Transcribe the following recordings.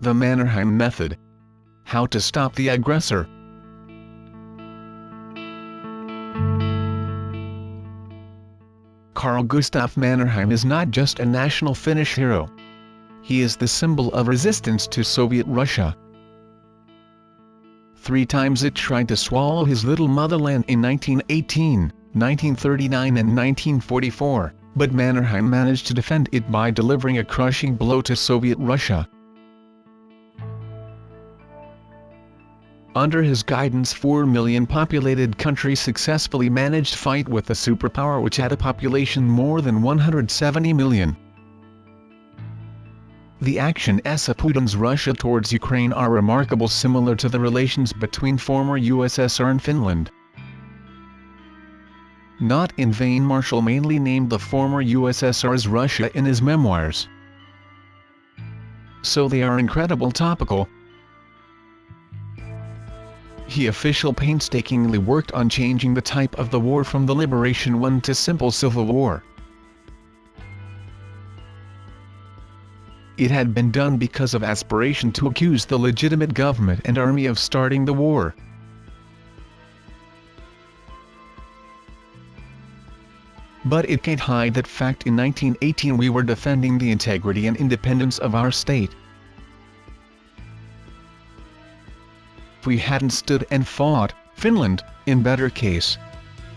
The Mannerheim Method. How to stop the aggressor. Carl Gustav Mannerheim is not just a national Finnish hero. He is the symbol of resistance to Soviet Russia. 3 times it tried to swallow his little motherland in 1918, 1939 and 1944, but Mannerheim managed to defend it by delivering a crushing blow to Soviet Russia. Under his guidance, 4 million-populated country successfully managed fight with a superpower which had a population more than 170 million. The actions of Putin's Russia towards Ukraine are remarkable, similar to the relations between former USSR and Finland. Not in vain Marshall mainly named the former USSR as Russia in his memoirs. So they are incredibly topical. He officially painstakingly worked on changing the type of the war from the Liberation One to simple civil war. It had been done because of aspiration to accuse the legitimate government and army of starting the war. But it can't hide that fact. In 1918 we were defending the integrity and independence of our state. If we hadn't stood and fought, Finland, in better case,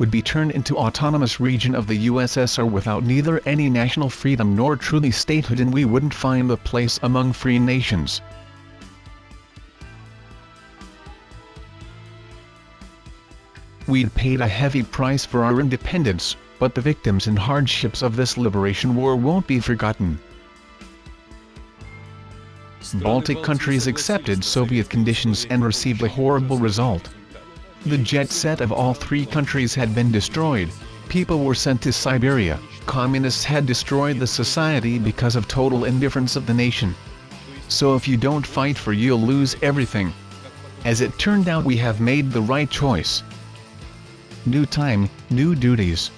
would be turned into autonomous region of the USSR without neither any national freedom nor truly statehood, and we wouldn't find a place among free nations. We'd paid a heavy price for our independence, but the victims and hardships of this liberation war won't be forgotten. Baltic countries accepted Soviet conditions and received a horrible result. The jet set of all 3 countries had been destroyed, people were sent to Siberia, communists had destroyed the society because of total indifference of the nation. So if you don't fight for, you'll lose everything. As it turned out, we have made the right choice. New time, new duties.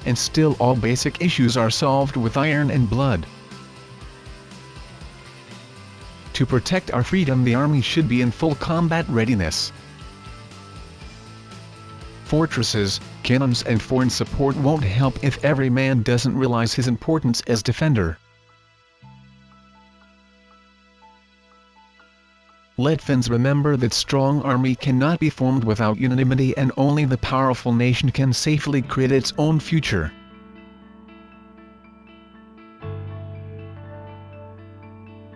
And still all basic issues are solved with iron and blood. To protect our freedom, the army should be in full combat readiness. Fortresses, cannons and foreign support won't help if every man doesn't realize his importance as defender. Let Finns remember that strong army cannot be formed without unanimity, and only the powerful nation can safely create its own future.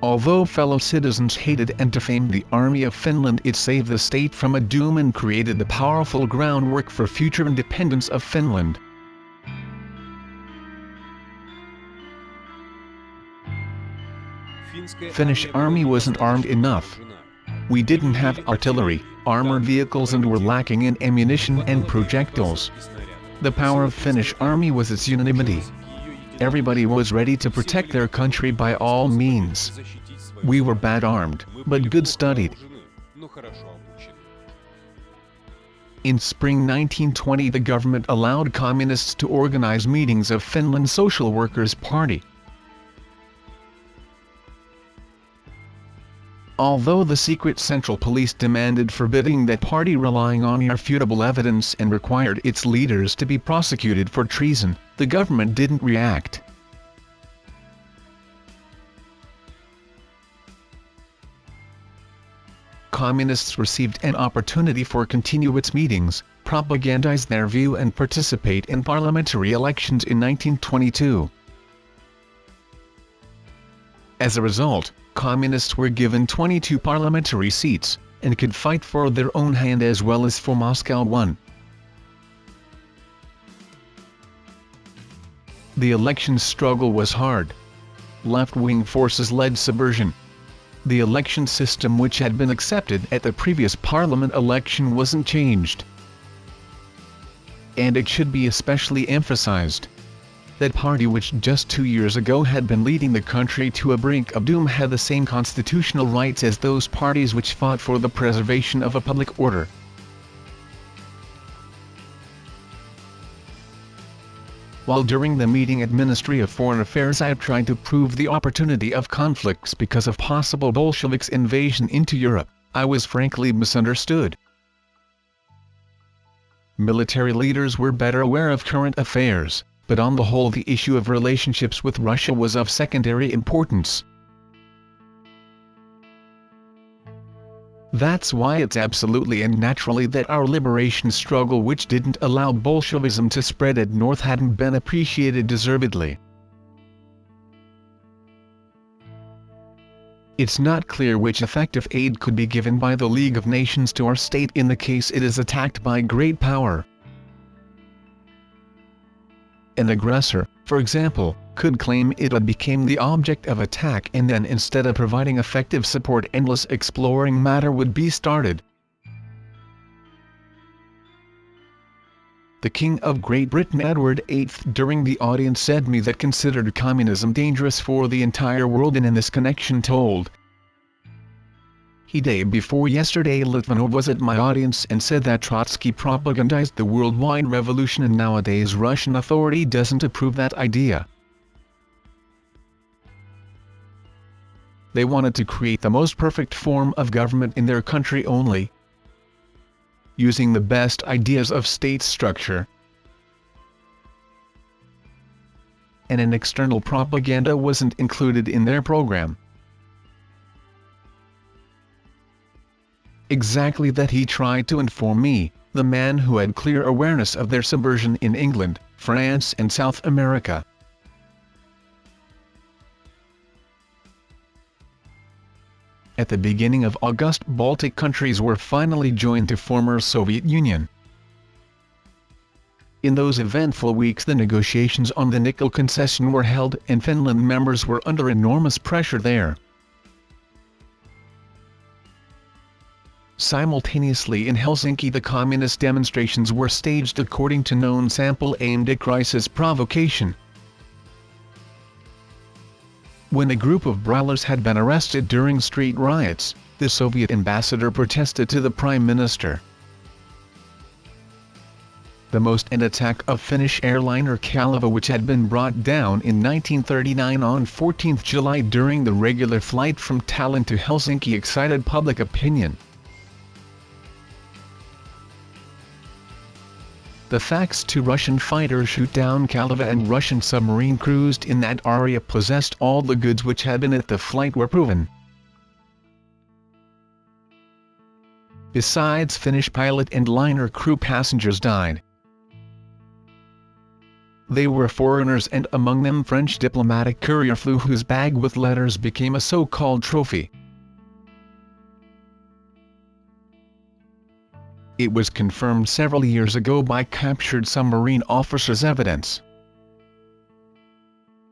Although fellow citizens hated and defamed the army of Finland, it saved the state from a doom and created the powerful groundwork for future independence of Finland. Finnish army wasn't armed enough. We didn't have artillery, armored vehicles, and were lacking in ammunition and projectiles. The power of Finnish army was its unanimity. Everybody was ready to protect their country by all means. We were bad armed, but good studied. In spring 1920 the government allowed communists to organize meetings of Finland's Social Workers' Party. Although the secret central police demanded forbidding that party, relying on irrefutable evidence, and required its leaders to be prosecuted for treason, the government didn't react. Communists received an opportunity for continue its meetings, propagandize their view, and participate in parliamentary elections in 1922. As a result, communists were given 22 parliamentary seats, and could fight for their own hand as well as for Moscow I. The election struggle was hard. Left-wing forces led subversion. The election system, which had been accepted at the previous parliament election, wasn't changed. And it should be especially emphasized. That party, which just 2 years ago had been leading the country to a brink of doom, had the same constitutional rights as those parties which fought for the preservation of a public order. While during the meeting at Ministry of Foreign Affairs I tried to prove the opportunity of conflicts because of possible Bolsheviks' invasion into Europe, I was frankly misunderstood. Military leaders were better aware of current affairs, but on the whole the issue of relationships with Russia was of secondary importance. That's why it's absolutely and naturally that our liberation struggle, which didn't allow Bolshevism to spread at north, hadn't been appreciated deservedly. It's not clear which effective aid could be given by the League of Nations to our state in the case it is attacked by great power. An aggressor, for example, could claim it became the object of attack, and then instead of providing effective support, endless exploring matter would be started. The King of Great Britain Edward VIII during the audience said me that considered communism dangerous for the entire world, and in this connection told he day before yesterday Litvinov was at my audience and said that Trotsky propagandized the worldwide revolution, and nowadays Russian authority doesn't approve that idea. They wanted to create the most perfect form of government in their country only, using the best ideas of state structure, and an external propaganda wasn't included in their program. Exactly that he tried to inform me, the man who had clear awareness of their subversion in England, France and South America. At the beginning of August, Baltic countries were finally joined to former Soviet Union. In those eventful weeks the negotiations on the nickel concession were held, and Finland members were under enormous pressure there. Simultaneously in Helsinki the communist demonstrations were staged according to known sample aimed at crisis provocation. When a group of brawlers had been arrested during street riots, the Soviet ambassador protested to the Prime Minister. The most an attack of Finnish airliner Kaleva, which had been brought down in 1939 on 14 July during the regular flight from Tallinn to Helsinki, excited public opinion. The facts: 2 Russian fighters shoot down Kaleva and Russian submarine cruised in that area possessed all the goods which had been at the flight were proven. Besides, Finnish pilot and liner crew passengers died. They were foreigners, and among them French diplomatic courier Fleu, whose bag with letters became a so-called trophy. It was confirmed several years ago by captured submarine officers' evidence.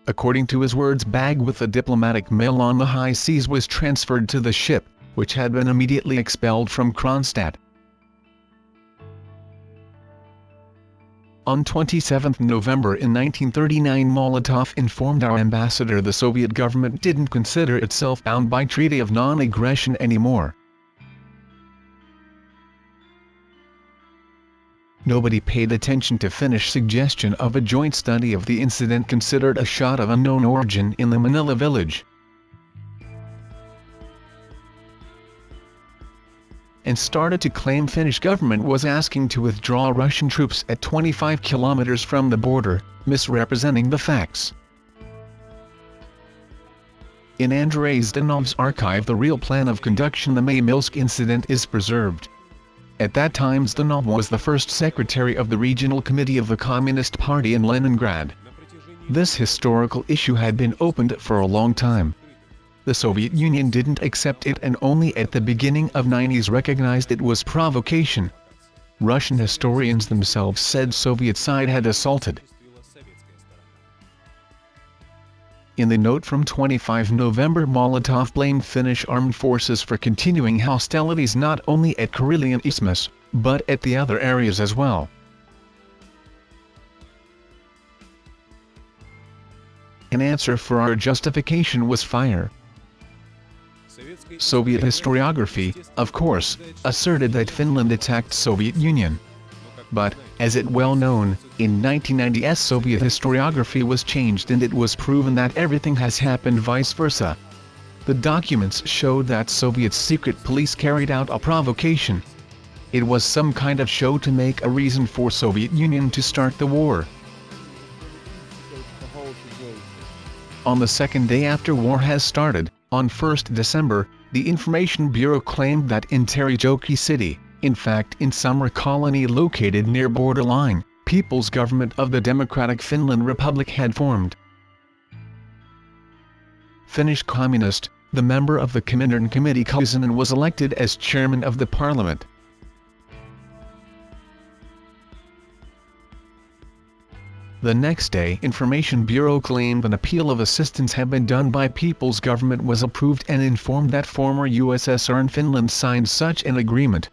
According to his words, bag with the diplomatic mail on the high seas was transferred to the ship, which had been immediately expelled from Kronstadt. On 27 November in 1939 Molotov informed our ambassador the Soviet government didn't consider itself bound by Treaty of Non-Aggression anymore. Nobody paid attention to Finnish suggestion of a joint study of the incident considered a shot of unknown origin in the Manila village, and started to claim Finnish government was asking to withdraw Russian troops at 25 kilometers from the border, misrepresenting the facts. In Andrei Zdanov's archive the real plan of conduction the May-Milsk incident is preserved. At that time Zdanov was the first secretary of the regional committee of the Communist Party in Leningrad. This historical issue had been opened for a long time. The Soviet Union didn't accept it, and only at the beginning of '90s recognized it was provocation. Russian historians themselves said Soviet side had assaulted. In the note from 25 November, Molotov blamed Finnish armed forces for continuing hostilities not only at Karelian Isthmus, but at the other areas as well. An answer for our justification was fire. Soviet historiography, of course, asserted that Finland attacked Soviet Union. But, as it well known, in 1990s Soviet historiography was changed and it was proven that everything has happened vice versa. The documents showed that Soviet secret police carried out a provocation. It was some kind of show to make a reason for Soviet Union to start the war. On the second day after war has started, on 1st December, the Information Bureau claimed that in Terijoki City, in fact in summer colony located near borderline, People's Government of the Democratic Finland Republic had formed. Finnish Communist, the member of the Comintern Committee Kuusinen was elected as chairman of the parliament. The next day Information Bureau claimed an appeal of assistance had been done by People's Government was approved and informed that former USSR and Finland signed such an agreement.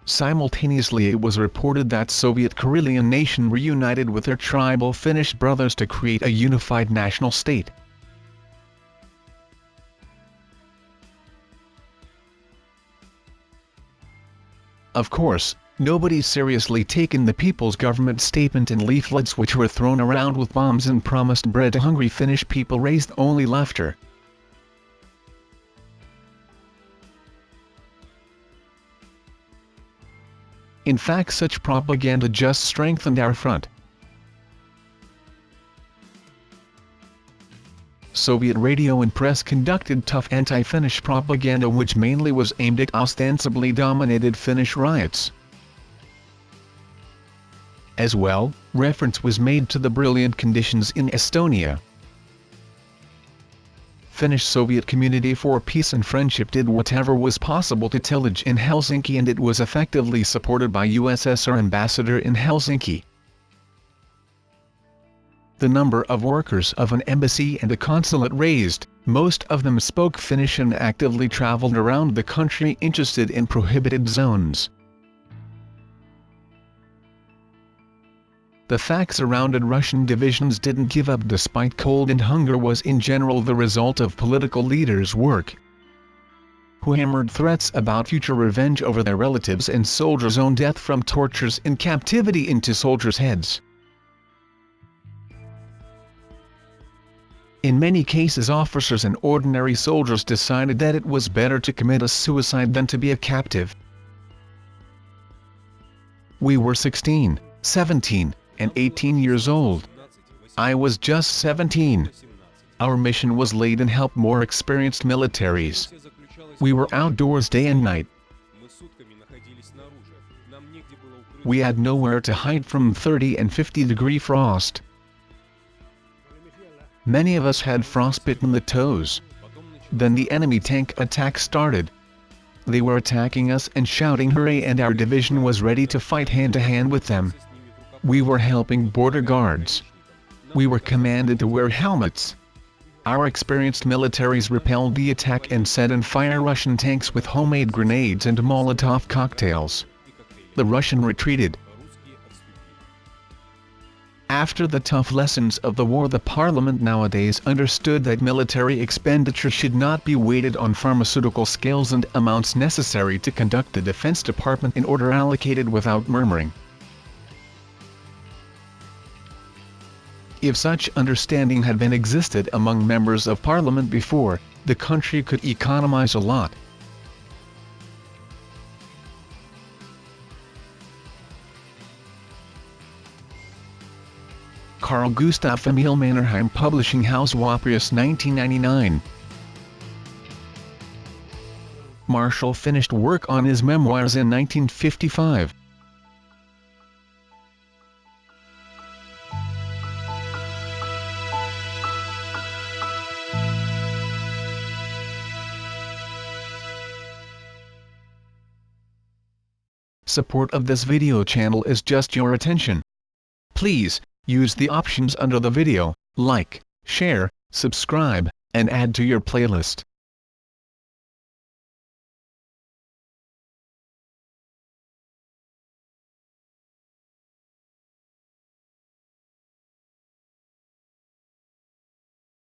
Simultaneously it was reported that Soviet Karelian nation reunited with their tribal Finnish brothers to create a unified national state. Of course, nobody seriously taken the People's Government statement, and leaflets which were thrown around with bombs and promised bread to hungry Finnish people raised only laughter. In fact, such propaganda just strengthened our front. Soviet radio and press conducted tough anti-Finnish propaganda which mainly was aimed at ostensibly dominated Finnish riots. As well, reference was made to the brilliant conditions in Estonia. Finnish-Soviet Community for Peace and Friendship did whatever was possible to tillage in Helsinki, and it was effectively supported by USSR ambassador in Helsinki. The number of workers of an embassy and a consulate raised, most of them spoke Finnish and actively traveled around the country interested in prohibited zones. The fact surrounded Russian divisions didn't give up despite cold and hunger was in general the result of political leaders' work, who hammered threats about future revenge over their relatives and soldiers' own death from tortures in captivity into soldiers' heads. In many cases officers and ordinary soldiers decided that it was better to commit a suicide than to be a captive. We were 16, 17, and 18 years old. I was just 17. Our mission was laid and help more experienced militaries. We were outdoors day and night. We had nowhere to hide from 30 and 50-degree frost. Many of us had frostbite in the toes. Then the enemy tank attack started. They were attacking us and shouting hooray, and our division was ready to fight hand-to-hand with them. We were helping border guards. We were commanded to wear helmets. Our experienced militaries repelled the attack and set on fire Russian tanks with homemade grenades and Molotov cocktails. The Russian retreated. After the tough lessons of the war, the parliament nowadays understood that military expenditure should not be weighted on pharmaceutical scales, and amounts necessary to conduct the Defense Department in order allocated without murmuring. If such understanding had been existed among members of parliament before, the country could economize a lot. Carl Gustav Emil Mannerheim, Publishing House, Waprius, 1999. Marshall finished work on his memoirs in 1955. Support of this video channel is just your attention. Please use the options under the video, like, share, subscribe, and add to your playlist.